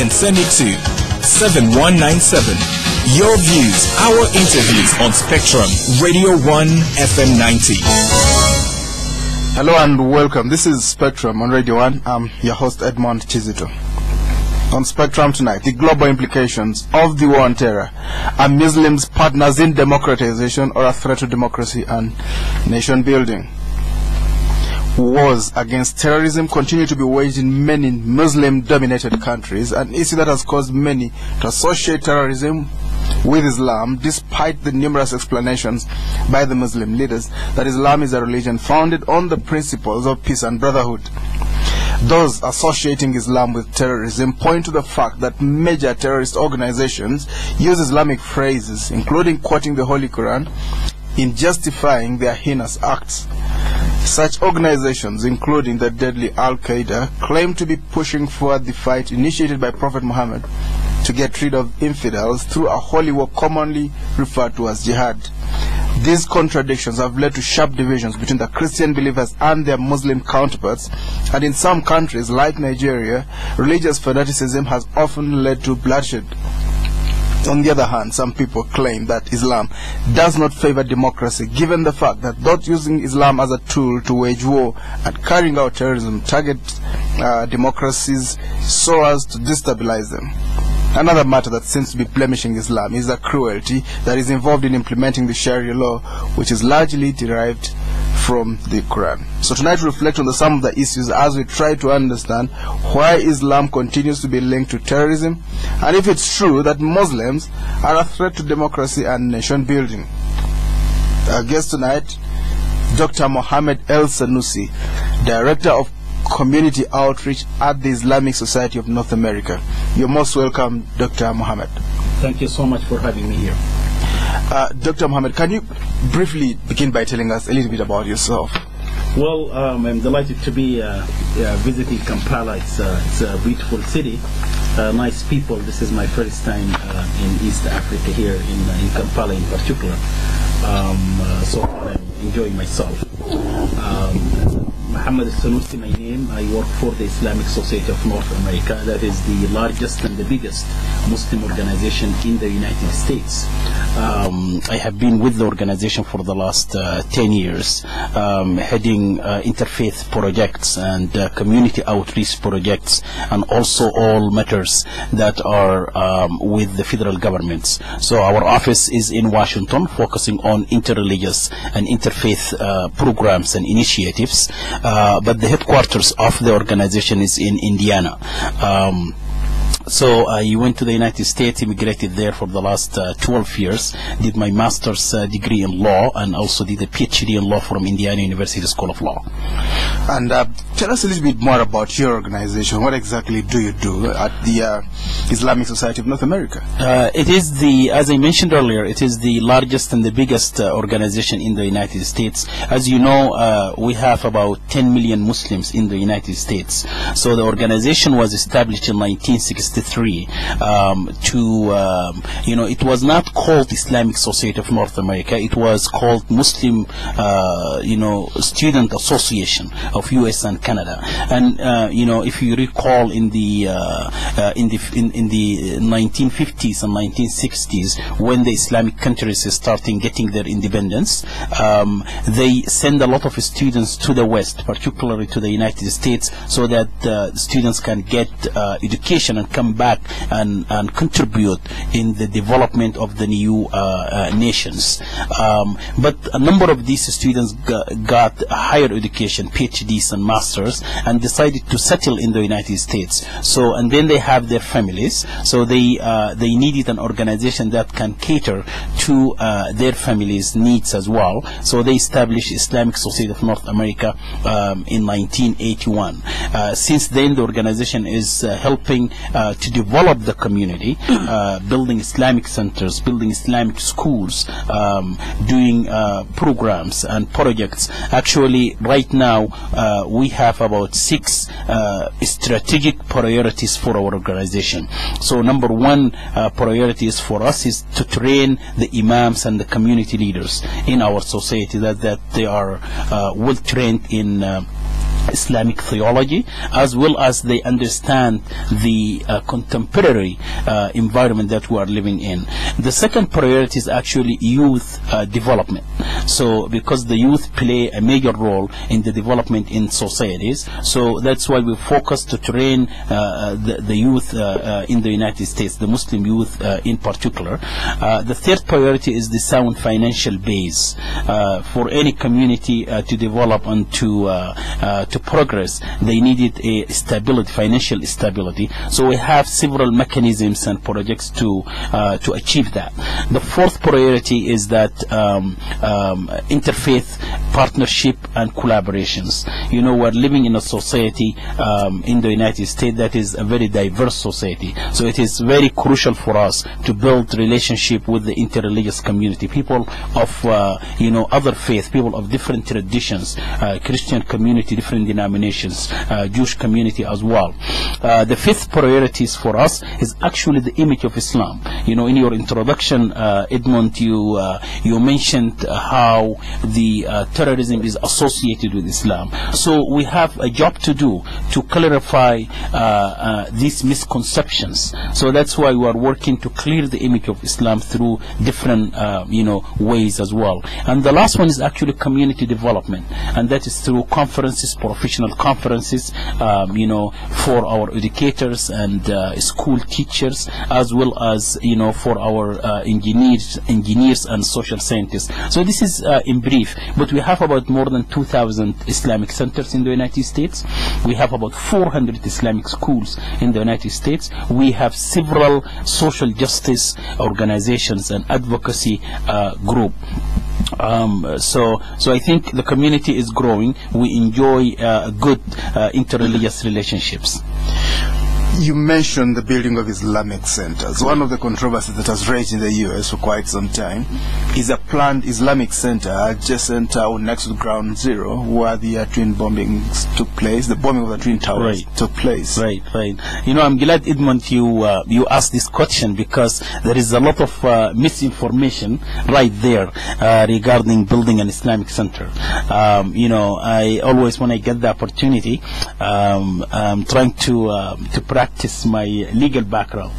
and send it to 7197. Your views, our interviews on Spectrum, Radio 1 FM 90. Hello and welcome. This is Spectrum on Radio 1. I'm your host Edmond Chizito. On Spectrum tonight, the global implications of the war on terror. Are Muslims partners in democratization or a threat to democracy and nation building? Wars against terrorism continue to be waged in many Muslim-dominated countries, an issue that has caused many to associate terrorism with Islam, despite the numerous explanations by the Muslim leaders that Islam is a religion founded on the principles of peace and brotherhood. Those associating Islam with terrorism point to the fact that major terrorist organizations use Islamic phrases, including quoting the Holy Quran, in justifying their heinous acts. Such organizations, including the deadly Al-Qaeda, claim to be pushing forward the fight initiated by Prophet Muhammad to get rid of infidels through a holy war commonly referred to as jihad. These contradictions have led to sharp divisions between the Christian believers and their Muslim counterparts, and in some countries like Nigeria, religious fanaticism has often led to bloodshed. On the other hand, some people claim that Islam does not favor democracy, given the fact that those using Islam as a tool to wage war and carrying out terrorism target democracies so as to destabilize them. Another matter that seems to be blemishing Islam is the cruelty that is involved in implementing the Sharia law, which is largely derived from the Quran. So tonight we reflect on some of the issues as we try to understand why Islam continues to be linked to terrorism, and if it's true that Muslims are a threat to democracy and nation building. Our guest tonight, Dr Mohamed Elsanous, Director of Community Outreach at the Islamic Society of North America. You're most welcome, Dr. Mohamed. Thank you so much for having me here. Dr. Mohamed, can you briefly begin by telling us a little bit about yourself? Well, I'm delighted to be visiting Kampala. It's a beautiful city, nice people. This is my first time in East Africa here in Kampala in particular. So I'm enjoying myself. Mohamad Elsanous, my name. I work for the Islamic Society of North America. That is the largest and the biggest Muslim organization in the United States. I have been with the organization for the last 10 years, heading interfaith projects and community outreach projects, and also all matters that are with the federal governments. So our office is in Washington, focusing on interreligious and interfaith programs and initiatives. But the headquarters of the organization is in Indiana. So I went to the United States, immigrated there for the last 12 years, did my master's degree in law, and also did a PhD in law from Indiana University School of Law. And tell us a little bit more about your organization. What exactly do you do at the Islamic Society of North America? It is the, as I mentioned earlier, it is the largest and the biggest organization in the United States. As you know, we have about 10 million Muslims in the United States. So the organization was established in 1963 it was not called Islamic Society of North America. It was called Muslim Student Association of US and Canada. And if you recall, in the 1950s and 1960s, when the Islamic countries starting getting their independence, they send a lot of students to the West, particularly to the United States, so that students can get education and come back and contribute in the development of the new nations. But a number of these students got higher education, PhDs and masters, and decided to settle in the United States. So, and then they have their families. So they needed an organization that can cater to their families' needs as well. So they established Islamic Society of North America in 1981. Since then, the organization is helping to develop the community, building Islamic centers, building Islamic schools, doing programs and projects. Actually, right now, we have about 6 strategic priorities for our organization. So number one priority is for us is to train the imams and the community leaders in our society, that they are well trained in Islamic theology, as well as they understand the contemporary environment that we are living in. The second priority is actually youth development. So because the youth play a major role in the development in societies, so that's why we focus to train the youth in the United States, the Muslim youth in particular. The third priority is the sound financial base for any community to develop and to progress. They needed a stability, financial stability. So we have several mechanisms and projects to achieve that. The fourth priority is that interfaith partnership and collaborations. You know, we're living in a society in the United States that is a very diverse society. So it is very crucial for us to build relationship with the interreligious community, people of other faith, people of different traditions, Christian community, different denominations, Jewish community as well. The fifth priorities for us is actually the image of Islam. You know, in your introduction, Edmond, you mentioned how the terrorism is associated with Islam. So we have a job to do to clarify these misconceptions. So that's why we are working to clear the image of Islam through different ways as well. And the last one is actually community development, and that is through conferences, professional conferences, for our educators and school teachers, as well as for our engineers and social scientists. So this is in brief, but we have about more than 2,000 Islamic centers in the United States. We have about 400 Islamic schools in the United States. We have several social justice organizations and advocacy group. So I think the community is growing. We enjoy good interreligious relationships. You mentioned the building of Islamic centers. One of the controversies that has raged in the U.S. for quite some time is a planned Islamic center adjacent or next to Ground Zero, where the twin bombings took place, the bombing of the Twin Towers took place. Right. I'm glad, Edmond, you asked this question, because there is a lot of misinformation right there regarding building an Islamic center. I always, when I get the opportunity, I'm trying to practice my legal background.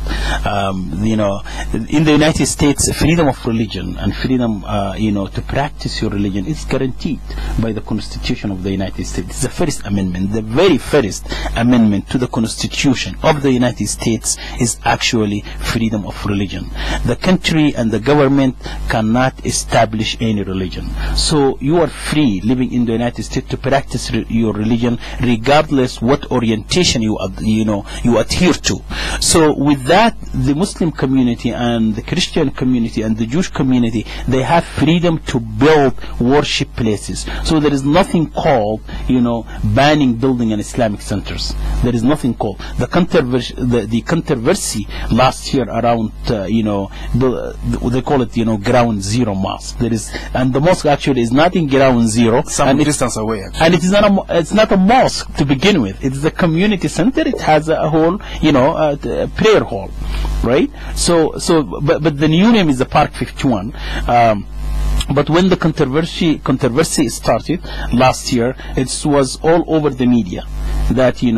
In the United States, freedom of religion and freedom, to practice your religion is guaranteed by the Constitution of the United States. It's the First Amendment. The very first amendment to the Constitution of the United States is actually freedom of religion. The country and the government cannot establish any religion. So you are free living in the United States to practice your religion, regardless what orientation you adhere to. So with that, the Muslim community and the Christian community and the Jewish community, they have freedom to build worship places. So there is nothing called, banning building an Islamic centers. There is nothing called. The controversy last year around, they call it, Ground Zero Mosque. And the mosque actually is not in Ground Zero. Some distance away, actually. And it's not a mosque to begin with. It is a community center. It has a whole, prayer hall, right? But the new name is the Park 51. But when the controversy started last year, it was all over the media that the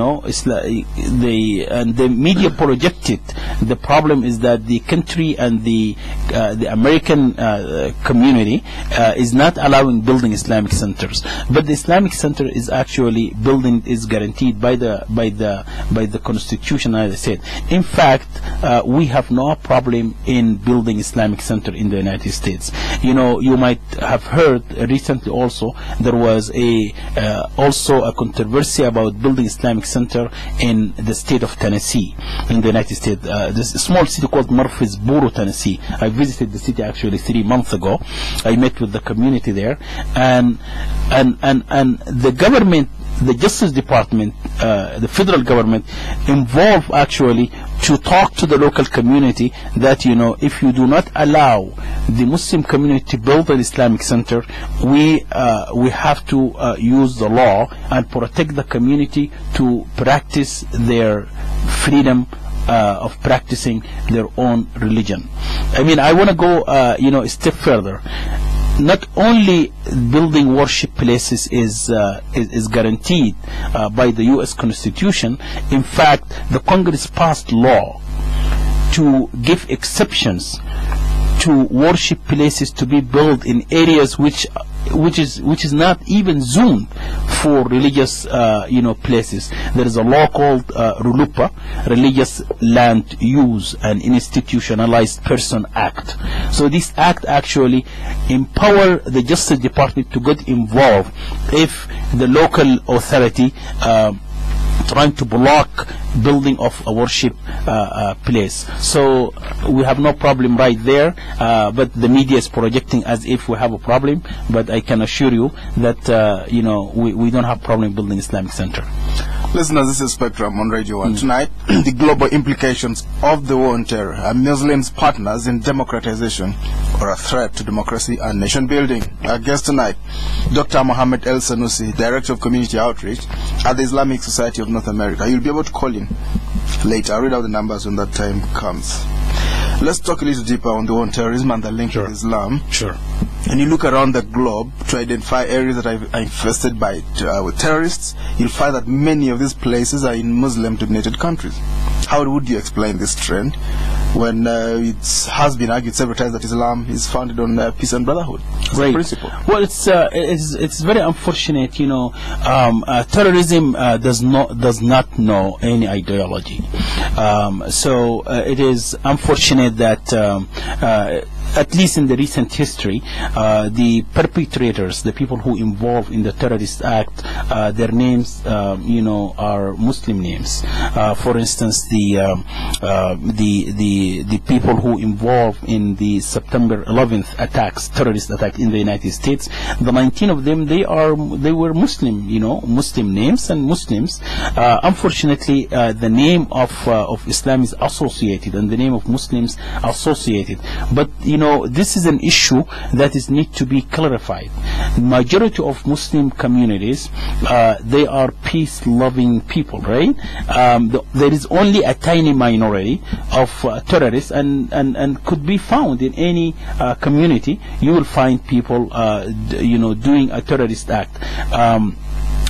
media projected the problem is that the country and the American community is not allowing building Islamic centers, but the Islamic center is actually building is guaranteed by the Constitution, as I said. In fact, we have no problem in building Islamic center in the United States. You might have heard recently also there was also a controversy about building Islamic center in the state of Tennessee in the United States. This small city called Murfreesboro, Tennessee. I visited the city actually 3 months ago. I met with the community there, and the government, the Justice Department, the federal government involved actually to talk to the local community that if you do not allow the Muslim community to build an Islamic center, we have to use the law and protect the community to practice their freedom of practicing their own religion. I mean, I want to go a step further. not only building worship places is guaranteed by the U.S. Constitution. In fact, the Congress passed law to give exceptions to worship places to be built in areas which is not even zoned for religious places. There is a law called RULUPA, Religious Land Use and Institutionalized Person Act. So this act actually empower the Justice Department to get involved if the local authority trying to block building of a worship place. So we have no problem right there, but the media is projecting as if we have a problem. But I can assure you that we don't have problem building Islamic Center. Listeners, this is Spectrum on Radio 1. Tonight, the global implications of the war on terror. Are Muslims partners in democratization or a threat to democracy and nation building? Our guest tonight, Dr Mohamed Elsanous, Director of Community Outreach at the Islamic Society of North America. You'll be able to call in later. I'll read out the numbers when that time comes. Let's talk a little deeper on the war on terrorism and the link with Islam. Sure. And you look around the globe to identify areas that are infested by with terrorists, you'll find that many of these places are in Muslim-dominated countries. How would you explain this trend when it has been argued several times that Islam is founded on peace and brotherhood as a principle? Well, it's very unfortunate. Terrorism does not know any ideology. So it is unfortunate that at least in the recent history, the perpetrators, the people who involved in the terrorist act, their names, are Muslim names. For instance, the people who involved in the September 11th terrorist attack in the United States, the 19 of them, they were Muslim, Muslim names and Muslims. Unfortunately, the name of Islam is associated and the name of Muslims associated. But this is an issue that need to be clarified. The majority of Muslim communities, they are peace-loving people, right? There is only a tiny minority of terrorists, and could be found in any community. You will find people, doing a terrorist act.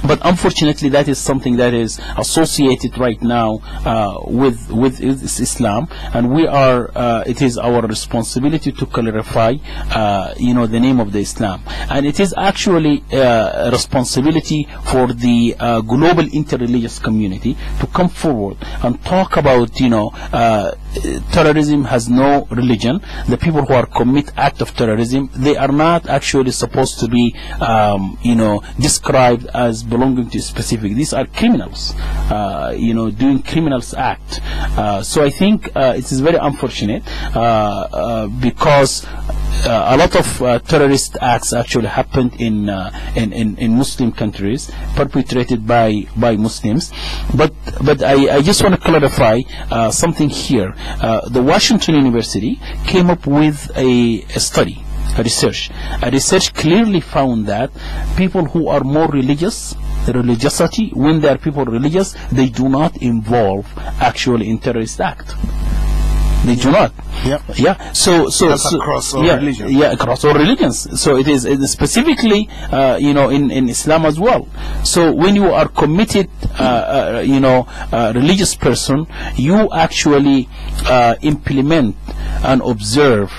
But unfortunately, that is something that is associated right now with Islam, and we are. It is our responsibility to clarify, the name of the Islam, and it is actually a responsibility for the global interreligious community to come forward and talk about, terrorism has no religion. The people who are commit act of terrorism, they are not actually supposed to be, described as belonging to specific. These are criminals, doing criminals act. So I think it is very unfortunate because a lot of terrorist acts actually happened in Muslim countries, perpetrated by Muslims. But I just want to clarify something here. The Washington University came up with a study, a research clearly found that people who are more religiosity, when they are people religious, they do not involve actually in terrorist act. They do not. Yep. Yeah. So that's across all religions. Yeah, across all religions. So it is specifically, in Islam as well. So when you are committed, religious person, you actually implement and observe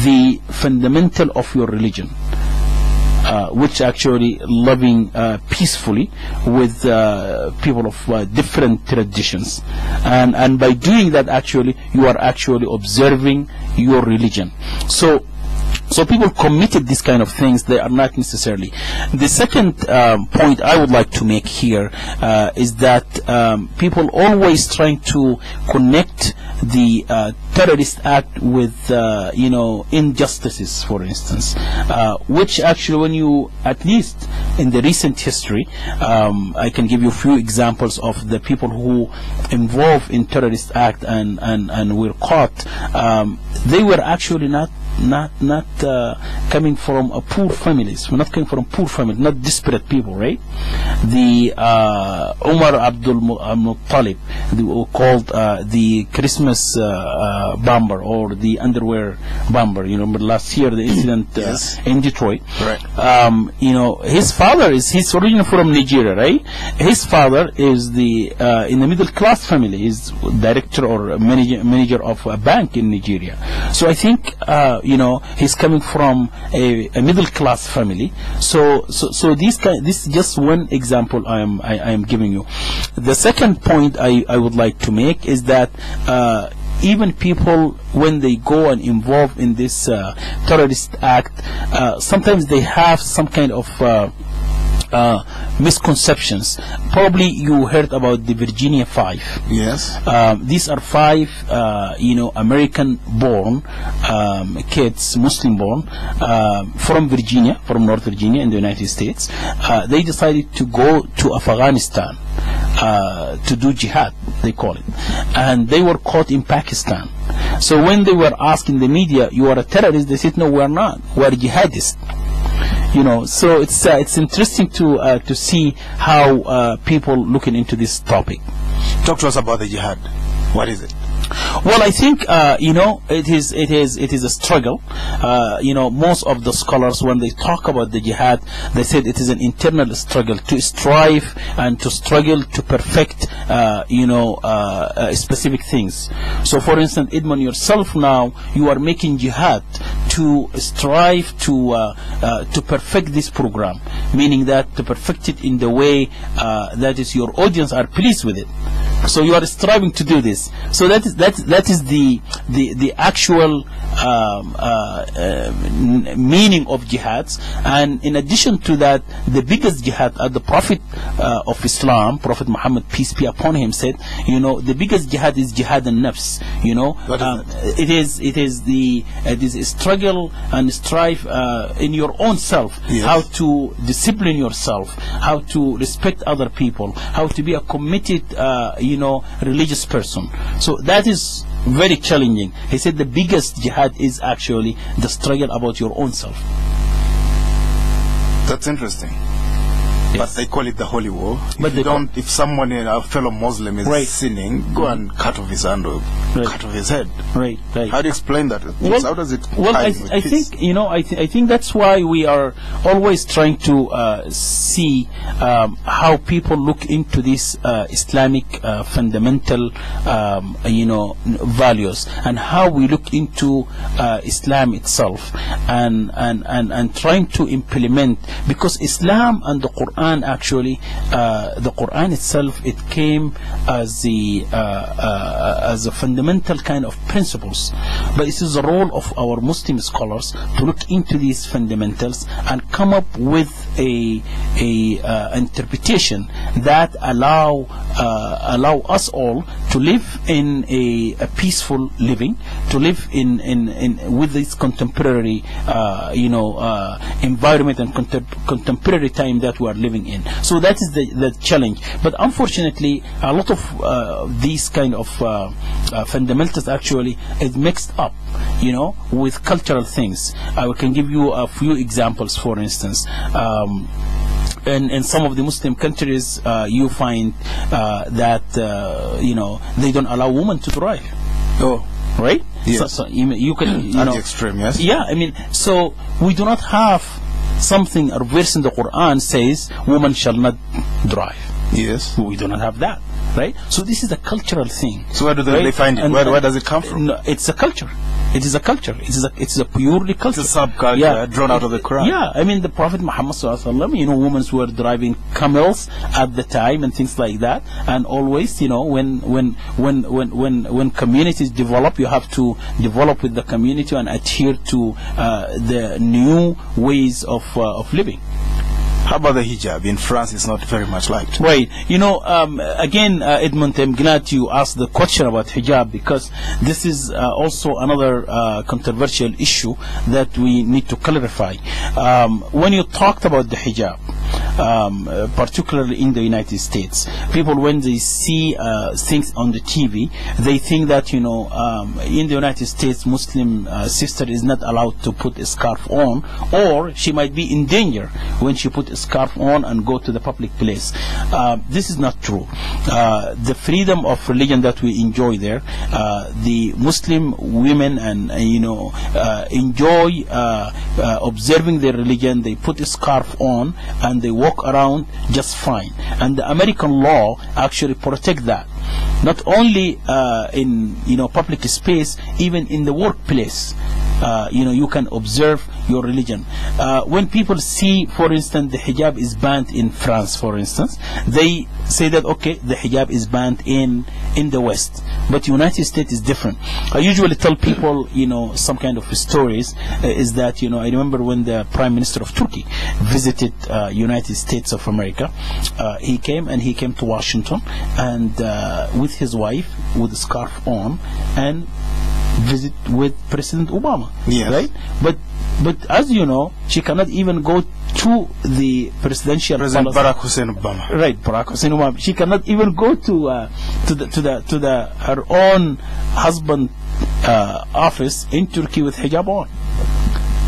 the fundamental of your religion. Which actually loving peacefully with people of different traditions, and by doing that, actually you are actually observing your religion. So people committed these kind of things, they are not necessarily. The second point I would like to make here is that people always trying to connect the terrorist act with injustices, for instance, which actually, when you, at least in the recent history, I can give you a few examples of the people who involved in terrorist act and were caught. They were actually not coming from poor families. We're not coming from poor families, not desperate people, right? The Umar Abdul Muttalib, called the Christmas bomber or the underwear bomber. You know, last year the incident in Detroit. Right. His father he's originally from Nigeria, right? His father is in the middle class family. He's director or manager of a bank in Nigeria. So I think he's coming from a middle class family. So this is just one example I am giving you. The second point I would like to make is that even people, when they go and involve in this terrorist act, sometimes they have some kind of misconceptions. Probably you heard about the Virginia 5. Yes. These are 5 American-born kids, Muslim-born, from Virginia, from North Virginia in the United States. They decided to go to Afghanistan to do jihad, they call it, and they were caught in Pakistan. So when they were asked in the media, "You are a terrorist," they said, "No, we are not. We are jihadists." So it's interesting to see how people looking into this topic. Talk to us about the jihad. What is it? Well, I think it is a struggle. Most of the scholars, when they talk about the jihad, they said it is an internal struggle to strive and to struggle to perfect specific things. So, for instance, Edmond, yourself now, you are making jihad to strive to perfect this program, meaning that to perfect it in the way that is your audience are pleased with it. So you are striving to do this. So that is the actual meaning of jihads. And in addition to that, the biggest jihad, the Prophet of Islam, Prophet Mohammed, peace be upon him, said, the biggest jihad is jihad an-nafs. It is a struggle and strive in your own self, how to discipline yourself, how to respect other people, how to be a committed religious person. So that is very challenging. He said the biggest jihad is actually the struggle about your own self. That's interesting. But they call it the holy war. But if someone, a fellow Muslim, is sinning, go and cut off his hand or cut off his head. Right. How do you explain that? How does it? Well, I think I think that's why we are always trying to see how people look into these Islamic fundamental values, and how we look into Islam itself, and trying to implement, because Islam and the Quran, actually the Quran itself, it came as a fundamental kind of principles, but it is the role of our Muslim scholars to look into these fundamentals and come up with a interpretation that allow us all to live in a peaceful living, to live in with this contemporary environment and contemporary time that we are living in. So that is the challenge. But unfortunately, a lot of these kind of fundamentals actually is mixed up, with cultural things. I can give you a few examples. For instance, in some of the Muslim countries, you find that they don't allow women to drive. Oh, right. Yes. So you can at the extreme, yes. Yeah, so we do not have something, a verse in the Quran says women shall not drive. Yes. We do not have that, right? So this is a cultural thing. So where do they find it? Where does it come from? No, it's a culture. It is a culture. It's a purely culture. It's a subculture drawn out of the Quran. Yeah, the Prophet Muhammad sallallahu women were driving camels at the time and things like that. And always, when communities develop, you have to develop with the community and adhere to the new ways of living. How about the hijab? In France, it's not very much liked. Right. Again, Edmond, I'm glad you asked the question about hijab, because this is also another controversial issue that we need to clarify. When you talked about the hijab, particularly in the United States. People, when they see things on the TV, they think that, in the United States, Muslim sister is not allowed to put a scarf on, or she might be in danger when she put a scarf on and go to the public place. This is not true. The freedom of religion that we enjoy there, the Muslim women and enjoy observing their religion. They put a scarf on and they walk around just fine. And the American law actually protect that. Not only in public space, even in the workplace. You can observe your religion. When people see, for instance, the hijab is banned in France, for instance, they say that, okay, the hijab is banned in the West. But United States is different. I usually tell people, some kind of stories, is that, I remember when the Prime Minister of Turkey visited United States of America, he came to Washington, and with his wife, with a scarf on, and visit with President Obama. Yes. Right? But as you know, she cannot even go to the presidential President palace. Barack Hussein Obama. Right, Barack Hussein Obama. She cannot even go to her own husband office in Turkey with hijab on.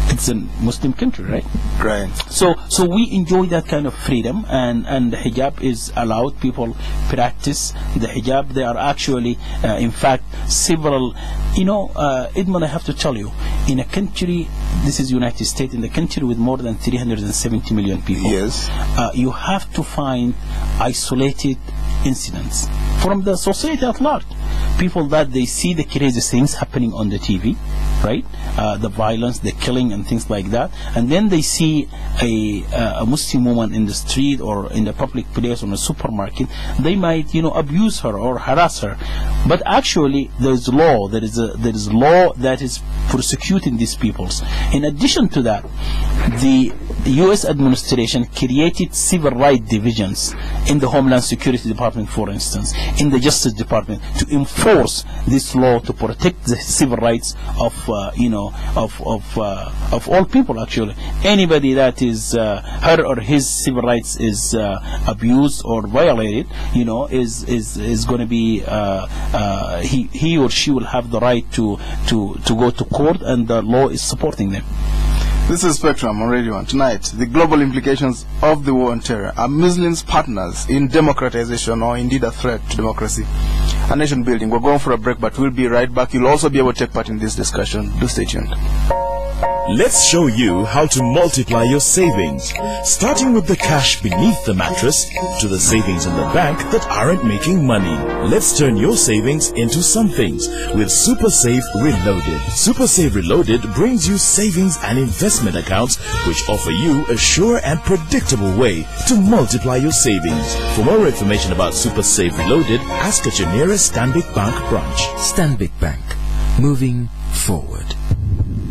It's a Muslim country, right? Right. So we enjoy that kind of freedom, and the hijab is allowed. People practice the hijab. There are actually, in fact, several. Edmund, I have to tell you, in a country, this is United States, in the country with more than 370 million people, yes, you have to find isolated incidents from the society at large. People that they see the crazy things happening on the TV, right? The violence, the killing, and things like that. And then they see a Muslim woman in the street or in the public place or in a supermarket. They might, abuse her or harass her. But actually, there is law. There is law that is persecuting these peoples. In addition to that, the U.S. administration created civil rights divisions in the Homeland Security Department, for instance, in the Justice Department, to enforce this law to protect the civil rights of all people. Actually, anybody that is her or his civil rights is abused or violated, is going to be he or she will have the right to go to court, and the law is supporting them. This is Spectrum on Radio 1. Tonight, the global implications of the war on terror. Are Muslims partners in democratization, or indeed a threat to democracy and nation building? We're going for a break, but we'll be right back. You'll also be able to take part in this discussion. Do stay tuned. Let's show you how to multiply your savings, starting with the cash beneath the mattress to the savings in the bank that aren't making money. Let's turn your savings into somethings with Super Save Reloaded. Super Save Reloaded brings you savings and investment accounts which offer you a sure and predictable way to multiply your savings. For more information about Super Save Reloaded, ask at your nearest Stanbic Bank branch. Stanbic Bank, moving forward.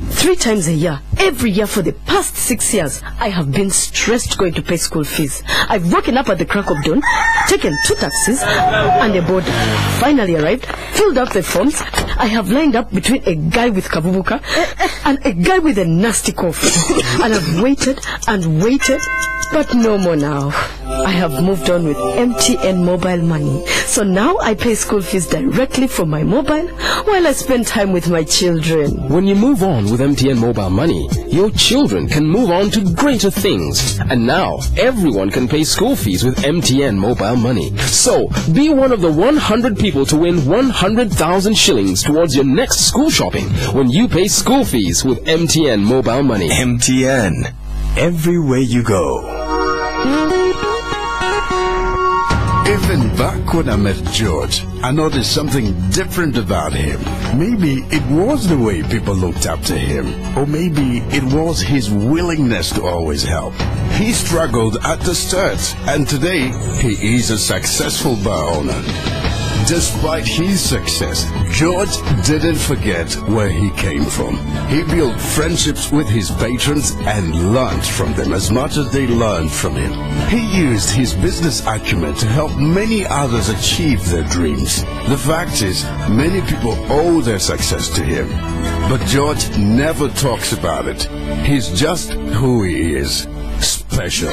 3 times a year, every year for the past 6 years, I have been stressed going to pay school fees. I've woken up at the crack of dawn, taken 2 taxis and a board. Finally arrived, filled out the forms. I have lined up between a guy with kabubuka and a guy with a nasty cough. And I've waited and waited, but no more now. I have moved on with MTN mobile money. So now I pay school fees directly from my mobile while I spend time with my children. When you move on with MTN mobile money, your children can move on to greater things. And now, everyone can pay school fees with MTN mobile money. So, be one of the 100 people to win 100,000 shillings towards your next school shopping when you pay school fees with MTN mobile money. MTN. Everywhere you go. Even back when I met George, I noticed something different about him. Maybe it was the way people looked up to him, or maybe it was his willingness to always help. He struggled at the start, and today he is a successful bar owner. Despite his success, George didn't forget where he came from. He built friendships with his patrons and learned from them as much as they learned from him. He used his business acumen to help many others achieve their dreams. The fact is, many people owe their success to him. But George never talks about it. He's just who he is. special.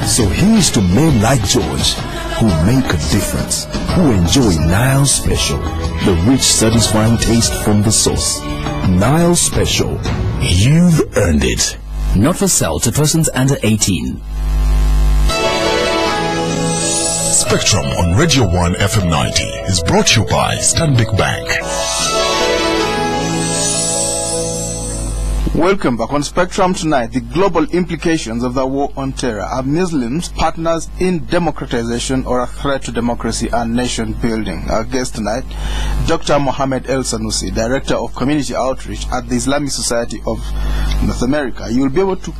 So here's to men like George, who make a difference, who enjoy Nile Special, the rich, satisfying taste from the source. Nile Special, you've earned it. Not for sale to persons under 18. Spectrum on Radio 1 FM 90 is brought to you by Islamic Bank. Welcome back on Spectrum tonight. The global implications of the war on terror. Are Muslims partners in democratization or a threat to democracy and nation building? Our guest tonight, Dr Mohamed Elsanous, Director of Community Outreach at the Islamic Society of North America. You will be able to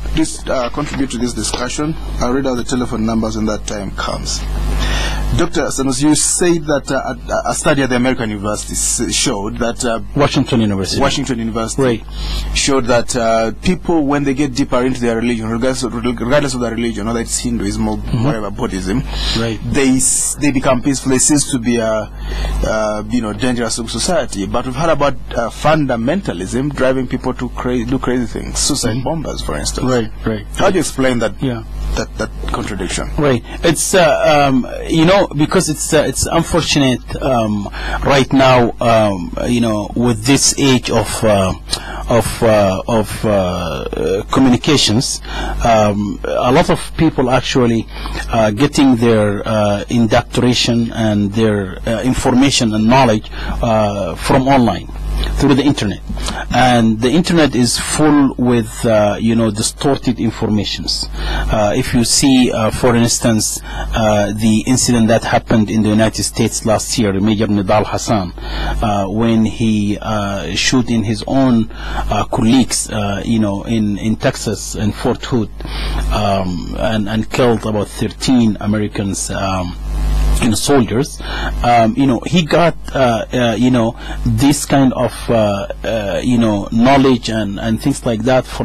contribute to this discussion. I'll read out the telephone numbers when that time comes. Dr. Elsanous, you said that a study at the American university showed that Washington University right, showed that people, when they get deeper into their religion, regardless of their religion, whether it's Hinduism or whatever, Buddhism, right, they become peaceful. They cease to be a dangerous to society. But we've heard about fundamentalism driving people to do crazy things, suicide bombers, for instance. Right. How do you explain that? Yeah. That contradiction. Right. It's because it's unfortunate right now. With this age of communications, a lot of people actually getting their indoctrination and their information and knowledge from online, through the internet. And the internet is full with distorted informations. If you see, for instance, the incident that happened in the United States last year, Major Nidal Hassan, when he shot in his own colleagues, in Texas and Fort Hood, and killed about 13 Americans. Soldiers, he got this kind of knowledge and things like that from